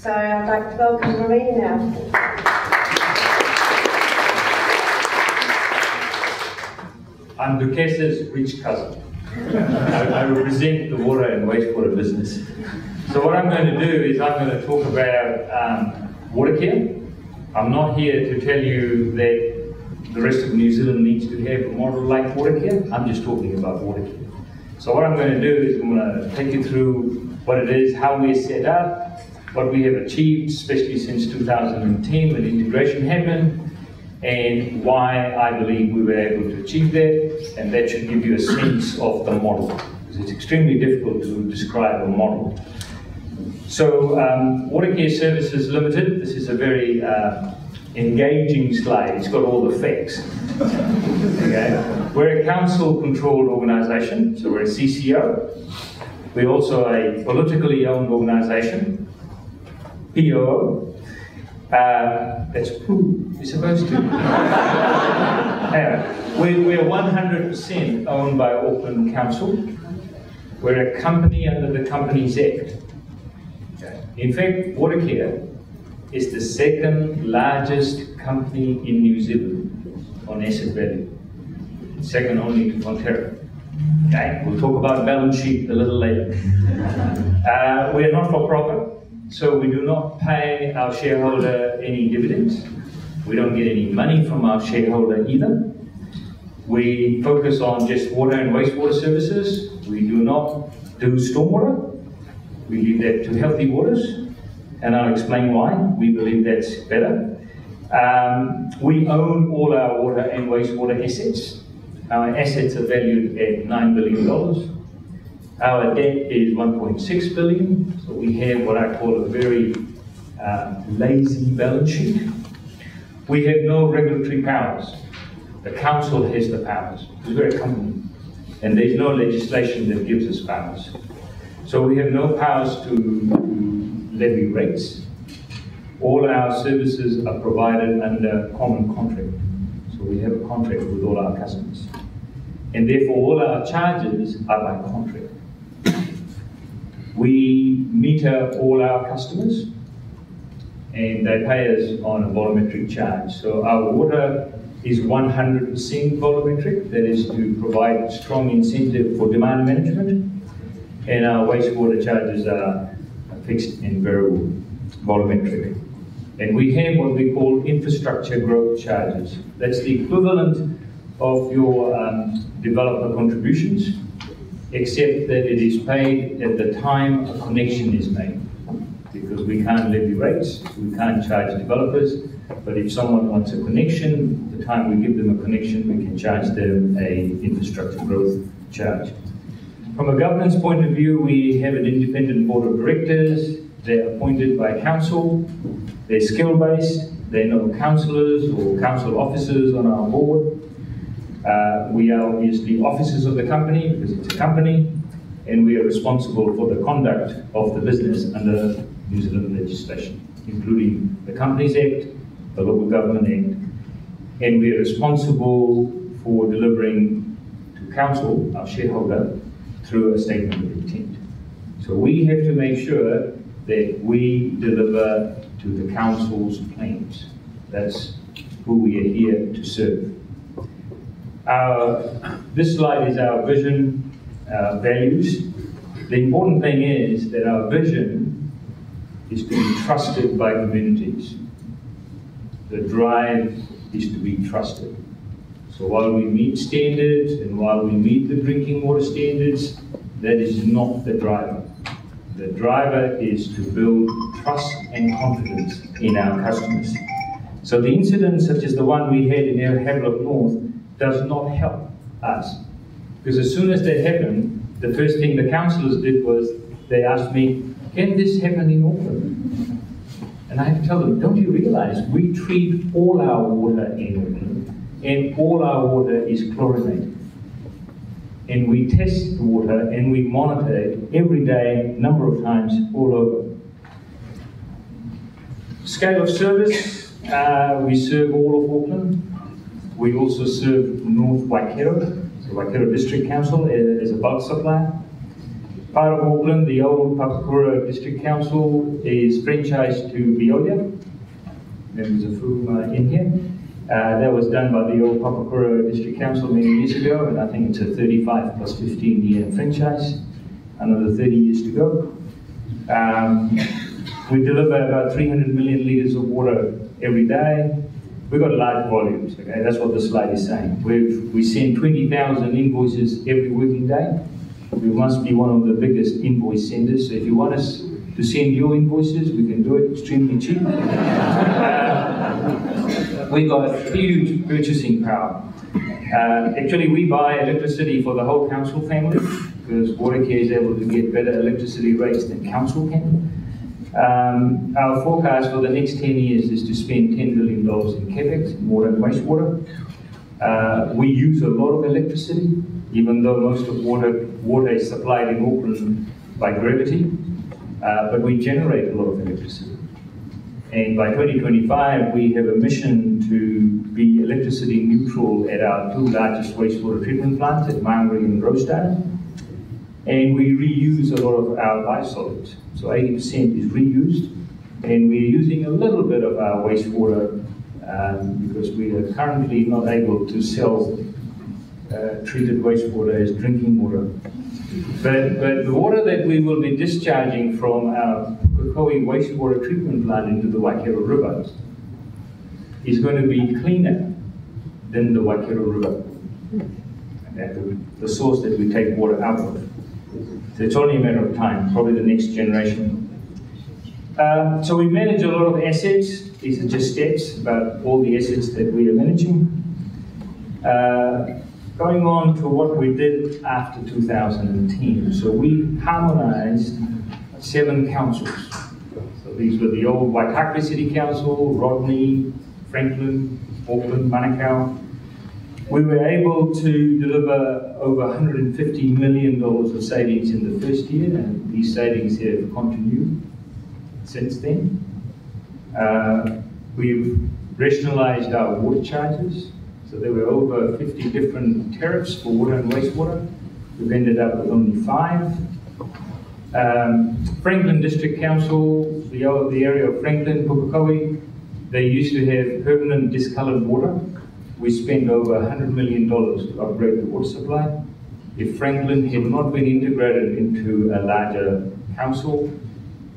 So I'd like to welcome Raveen now. I'm Dukesh's rich cousin. I represent the water and wastewater business. So what I'm going to do is I'm going to talk about Watercare. I'm not here to tell you that the rest of New Zealand needs to have a model like Watercare. I'm just talking about Watercare. So what I'm going to do is I'm going to take you through what it is, how we're set up, what we have achieved, especially since 2010 when integration happened, and why I believe we were able to achieve that, and that should give you a sense of the model, because it's extremely difficult to describe a model. So, Watercare Services Limited, this is a very engaging slide. It's got all the facts. Okay? We're a council-controlled organisation, so we're a CCO. We're also a politically owned organisation, POO. That's who you're supposed to. We're 100% owned by Auckland Council. We're a company under the Companies Act. In fact, Watercare is the second largest company in New Zealand on asset value, second only to Fonterra. Okay, we'll talk about balance sheet a little later. We're not for profit, so we do not pay our shareholder any dividends. We don't get any money from our shareholder either. We focus on just water and wastewater services. We do not do stormwater. We leave that to Healthy Waters, and I'll explain why. We believe that's better. We own all our water and wastewater assets. Our assets are valued at $9 billion. Our debt is $1.6 billion, so we have what I call a very lazy balance sheet. We have no regulatory powers. The council has the powers. We're a company, and there's no legislation that gives us powers. So we have no powers to levy rates. All our services are provided under common contract. So we have a contract with all our customers. And therefore all our charges are by contract. We meter all our customers and they pay us on a volumetric charge. So our water is 100% volumetric, that is to provide strong incentive for demand management. And our wastewater charges are fixed and variable, volumetric. And we have what we call infrastructure growth charges. That's the equivalent of your developer contributions, except that it is paid at the time a connection is made. Because we can't levy rates, we can't charge developers, but if someone wants a connection, the time we give them a connection, we can charge them an infrastructure growth charge. From a governance point of view, we have an independent board of directors. They're appointed by council. They're skill-based. They know councillors or council officers on our board. We are obviously officers of the company because it's a company, and we are responsible for the conduct of the business under New Zealand legislation, including the Companies Act, the Local Government Act, and we are responsible for delivering to council, our shareholder, through a statement of intent. So we have to make sure that we deliver to the council's plans. That's who we are here to serve. This slide is our vision, values. The important thing is that our vision is to be trusted by communities. The drive is to be trusted. So while we meet standards and while we meet the drinking water standards, that is not the driver. The driver is to build trust and confidence in our customers. So the incident such as the one we had in Havelock North does not help us. Because as soon as that happened, the first thing the councillors did was they asked me, can this happen in Auckland? And I have to tell them, don't you realise we treat all our water in Auckland and all our water is chlorinated. And we test the water and we monitor it every day, number of times, all over. Scale of service, we serve all of Auckland. We also serve North Waikato, so Waikato District Council as a bulk supplier. Part of Auckland, the old Papakura District Council is franchised to IPWEA. Members of whom are in here. That was done by the old Papakura District Council many years ago, and I think it's a 35 plus 15-year franchise. Another 30 years to go. We deliver about 300 million litres of water every day. We've got large volumes, okay? That's what the slide is saying. We send 20,000 invoices every working day. We must be one of the biggest invoice senders. So if you want us to send your invoices, we can do it extremely cheap. We've got huge purchasing power. Actually, we buy electricity for the whole council family because Watercare is able to get better electricity rates than council can. Our forecast for the next 10 years is to spend $10 billion in CapEx, in water and wastewater. We use a lot of electricity, even though most of water is supplied in Auckland by gravity, but we generate a lot of electricity. And by 2025, we have a mission to be electricity neutral at our two largest wastewater treatment plants at Maungaroa and Rosedale. And we reuse a lot of our biosolids. So 80% is reused. And we're using a little bit of our wastewater because we are currently not able to sell treated wastewater as drinking water. But the water that we will be discharging from our Kokoe wastewater treatment plant into the Waikato River is going to be cleaner than the Waikato River, the source that we take water out of. So it's only a matter of time, probably the next generation. So we manage a lot of assets. These are just stats about all the assets that we are managing. Going on to what we did after 2010. So we harmonized 7 councils. So these were the old Waitaki City Council, Rodney, Franklin, Auckland, Manukau. We were able to deliver over $150 million of savings in the first year, and these savings have continued since then. We've rationalized our water charges. So there were over 50 different tariffs for water and wastewater. We've ended up with only 5. Franklin District Council, the area of Franklin, Pukekohe, they used to have permanent discoloured water. We spent over $100 million to upgrade the water supply. If Franklin had not been integrated into a larger council,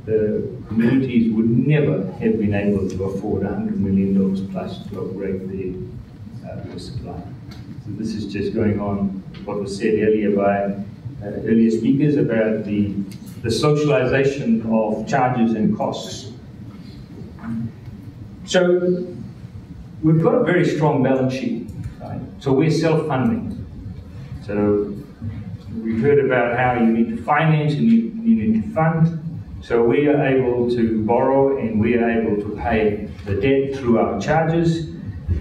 the communities would never have been able to afford $100 million plus to upgrade their water supply. So this is just going on what was said earlier by earlier speakers about the socialization of charges and costs. So we've got a very strong balance sheet, right? So we're self-funding. So we've heard about how you need to finance and you need to fund. So we are able to borrow and we are able to pay the debt through our charges.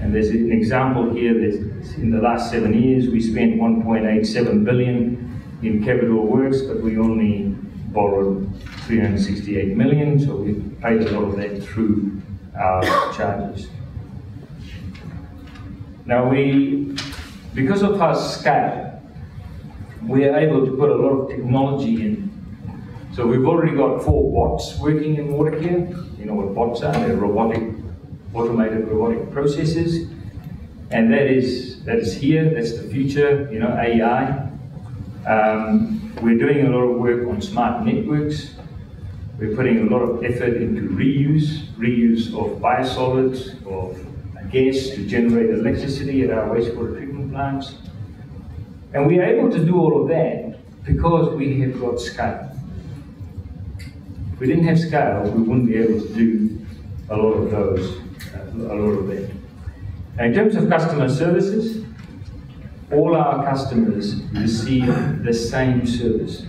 And there's an example here that in the last 7 years we spent $1.87 billion in capital works, but we only borrowed $368 million. So we paid a lot of that through our charges. Now because of our scale, we are able to put a lot of technology in. So we've already got 4 bots working in Watercare. You know what bots are? They're automated robotic processes. And that is here, that's the future, you know, AI. We're doing a lot of work on smart networks. We're putting a lot of effort into reuse of biosolids, of gas to generate electricity at our wastewater treatment plants. And we are able to do all of that because we have got scale. If we didn't have scale, we wouldn't be able to do a lot of that. Now, in terms of customer services, all our customers receive the same service,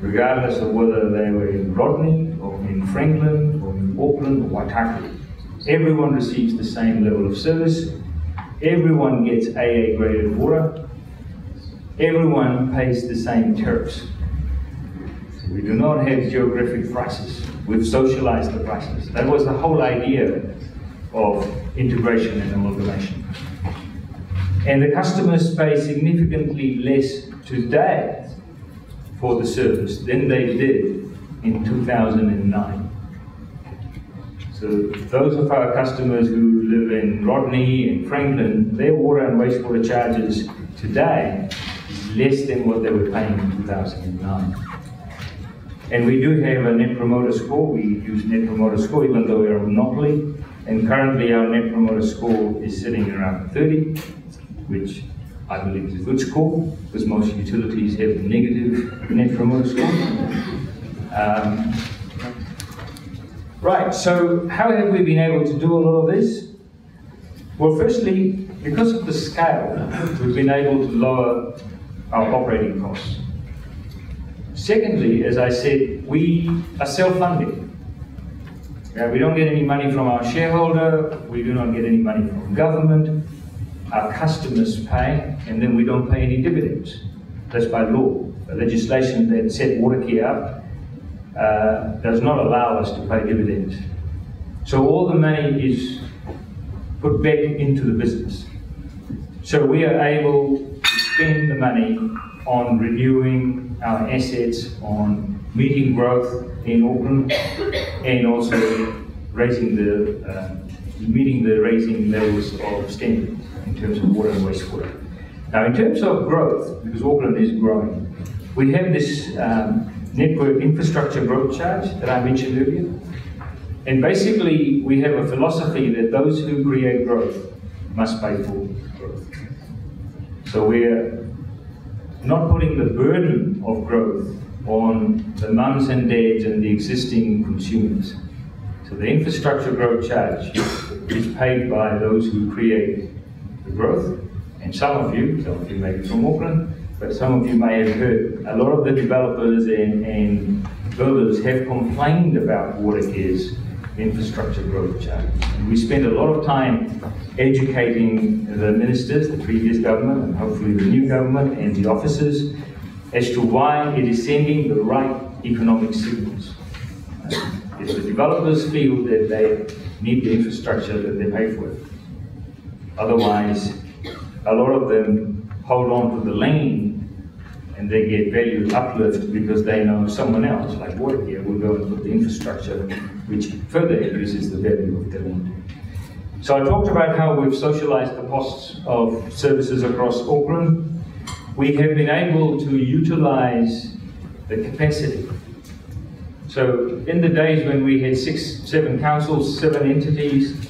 regardless of whether they were in Rodney, or in Franklin, or in Auckland, or Waitaki. Everyone receives the same level of service. Everyone gets AA graded water. Everyone pays the same tariffs. We do not have geographic prices. We've socialized the prices. That was the whole idea of integration and amalgamation. And the customers pay significantly less today for the service than they did in 2009. So those of our customers who live in Rodney and Franklin, their water and wastewater charges today is less than what they were paying in 2009. And we do have a Net Promoter Score. We use Net Promoter Score even though we're a monopoly. And currently our Net Promoter Score is sitting around 30, which I believe is a good score, because most utilities have a negative Net Promoter Score. Right, so how have we been able to do a lot of this? Well, firstly, because of the scale, we've been able to lower our operating costs. Secondly, as I said, we are self-funding. We don't get any money from our shareholder, we do not get any money from government, our customers pay, and then we don't pay any dividends. That's by law. The legislation that set Watercare up does not allow us to pay dividends. So all the money is put back into the business. So we are able to spend the money on renewing our assets, on meeting growth in Auckland, and also raising meeting the raising levels of standards in terms of water and wastewater. Now, in terms of growth, because Auckland is growing, we have this network infrastructure growth charge that I mentioned earlier. And basically, we have a philosophy that those who create growth must pay for growth. So we're not putting the burden of growth on the mums and dads and the existing consumers. So the infrastructure growth charge is paid by those who create the growth. And some of you may be from Auckland, but some of you may have heard a lot of the developers and builders have complained about Watercare's infrastructure growth charge. And we spend a lot of time educating the ministers, the previous government, and hopefully the new government and the officers, as to why it is sending the right economic signals. If the developers feel that they need the infrastructure, that they pay for it. Otherwise, a lot of them hold on to the land and they get value uplift because they know someone else, like Watercare, will go and put the infrastructure, which further increases the value of the land. So I talked about how we've socialized the costs of services across Auckland. We have been able to utilize the capacity. So in the days when we had 6, 7 councils, 7 entities,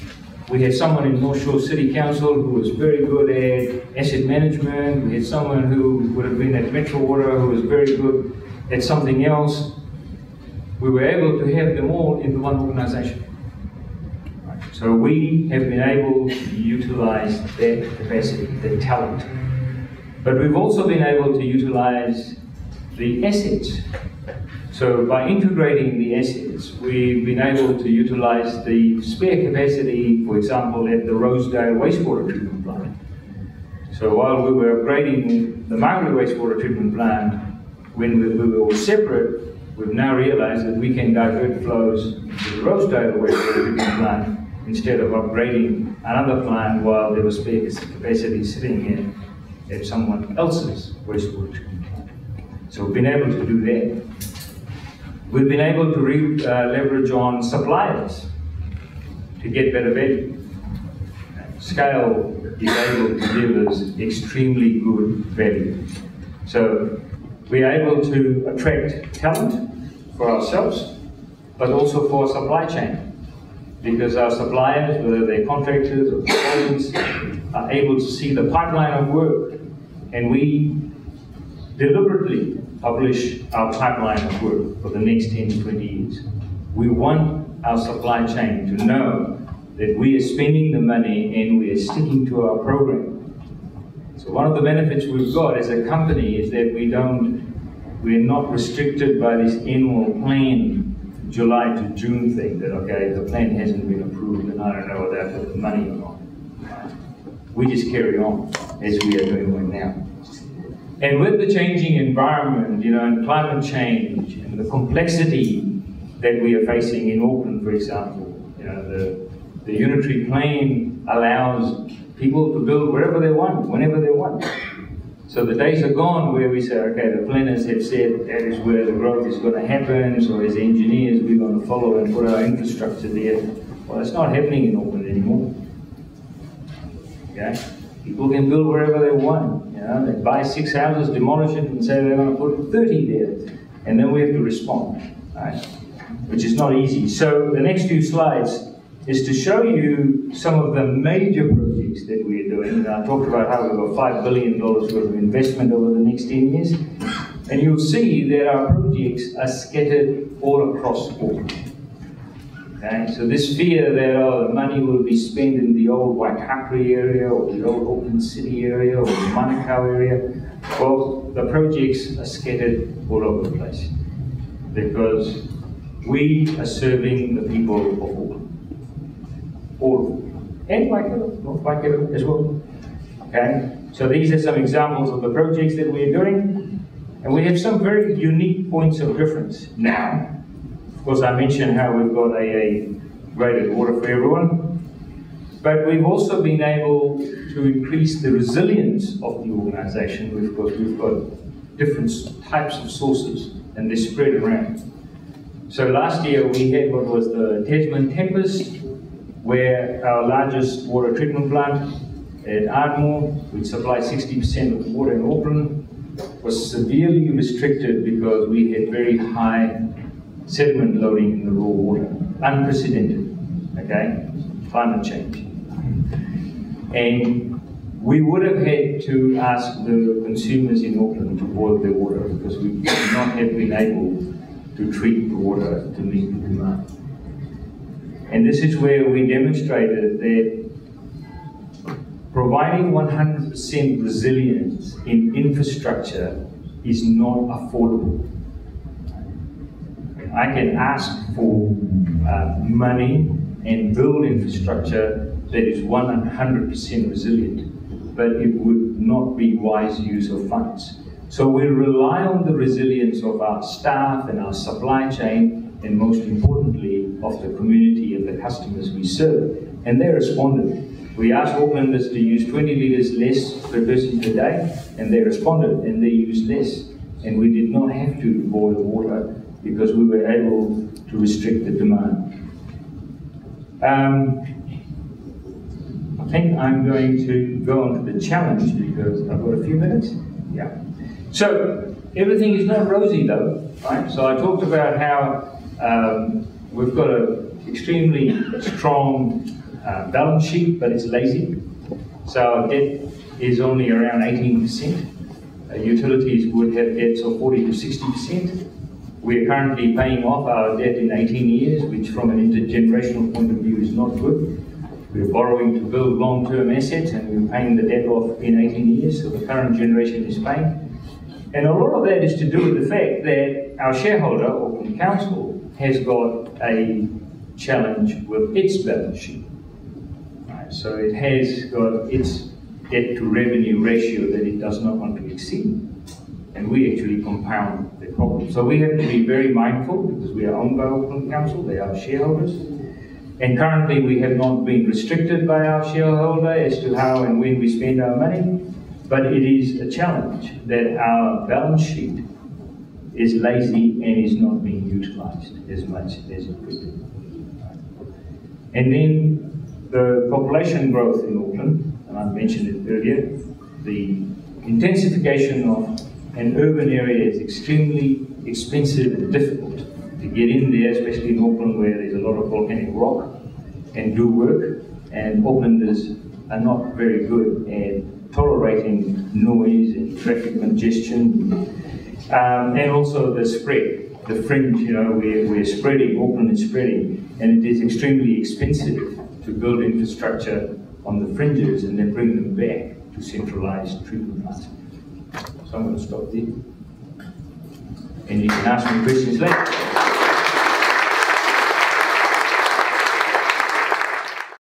we had someone in North Shore City Council who was very good at asset management. We had someone who would have been at Metro Water who was very good at something else. We were able to have them all in one organization. So we have been able to utilize that capacity, that talent. But we've also been able to utilize the assets. So by integrating the assets, we've been able to utilize the spare capacity, for example, at the Rosedale wastewater treatment plant. So while we were upgrading the Maori wastewater treatment plant, when we were all separate, we've now realized that we can divert flows to the Rosedale wastewater treatment plant instead of upgrading another plant while there was spare capacity sitting in at someone else's wastewater treatment plant. So we've been able to do that. We've been able to leverage on suppliers to get better value. Scale is able to give us extremely good value. So we are able to attract talent for ourselves, but also for supply chain. Because our suppliers, whether they're contractors or consultants, are able to see the pipeline of work. And we deliberately publish our pipeline of work for the next 10 to 20 years. We want our supply chain to know that we are spending the money and we are sticking to our program. So one of the benefits we've got as a company is that we're not restricted by this annual plan, July to June thing, that okay, the plan hasn't been approved and I don't know whether I put the money or not. We just carry on as we are doing right now. And with the changing environment, and climate change, and the complexity that we are facing in Auckland, for example, the unitary plan allows people to build wherever they want, whenever they want. So the days are gone where we say, okay, the planners have said that is where the growth is going to happen, so as engineers we're going to follow and put our infrastructure there. Well, it's not happening in Auckland anymore. Okay? People can build wherever they want. You know, they buy 6 houses, demolish it, and say they're going to put 30 there. And then we have to respond, right? Which is not easy. So the next few slides is to show you some of the major projects that we're doing. And I talked about how we've got $5 billion worth of investment over the next 10 years. And you'll see that our projects are scattered all across Auckland. Okay? So this fear that the money will be spent in the old Watercare area or the old Auckland City area or the Manukau area, well, the projects are scattered all over the place because we are serving the people of Auckland. All of them. And Waikato, North Waikato as well. Okay? So these are some examples of the projects that we're doing. And we have some very unique points of difference now. Of course, I mentioned how we've got a graded water for everyone, but we've also been able to increase the resilience of the organisation because we've got different types of sources and they're spread around. So last year we had what was the Tasman Tempest, where our largest water treatment plant at Ardmore, which supplies 60% of the water in Auckland, was severely restricted because we had very high sediment loading in the raw water, unprecedented, okay, climate change. And we would have had to ask the consumers in Auckland to boil their water because we would not have been able to treat the water to meet the demand. And this is where we demonstrated that providing 100% resilience in infrastructure is not affordable. I can ask for money and build infrastructure that is 100% resilient, but it would not be wise use of funds. So we rely on the resilience of our staff and our supply chain, and most importantly, of the community and the customers we serve. And they responded. We asked Aucklanders to use 20 litres less per person per day, and they responded, and they used less. And we did not have to boil water because we were able to restrict the demand. I think I'm going to go on to the challenge because I've got a few minutes. Yeah. So everything is not rosy though, right? So I talked about how we've got an extremely strong balance sheet, but it's lazy. So our debt is only around 18%. Utilities would have debts of 40 to 60%. We're currently paying off our debt in 18 years, which from an intergenerational point of view is not good. We're borrowing to build long-term assets and we're paying the debt off in 18 years, so the current generation is paying. And a lot of that is to do with the fact that our shareholder, Auckland Council, has got a challenge with its balance sheet. Right, so it has got its debt to revenue ratio that it does not want to exceed. And we actually compound the problem. So we have to be very mindful because we are owned by Auckland Council, they are shareholders. And currently we have not been restricted by our shareholder as to how and when we spend our money, but it is a challenge that our balance sheet is lazy and is not being utilized as much as it could be. And then the population growth in Auckland, and I mentioned it earlier, the intensification of an urban area is extremely expensive and difficult to get in there, especially in Auckland where there's a lot of volcanic rock and do work, and Aucklanders are not very good at tolerating noise and traffic congestion, and also the spread, the fringe, you know, we're spreading, Auckland is spreading, and it is extremely expensive to build infrastructure on the fringes and then bring them back to centralized treatment plants. So I'm going to stop there. And you can ask me questions later.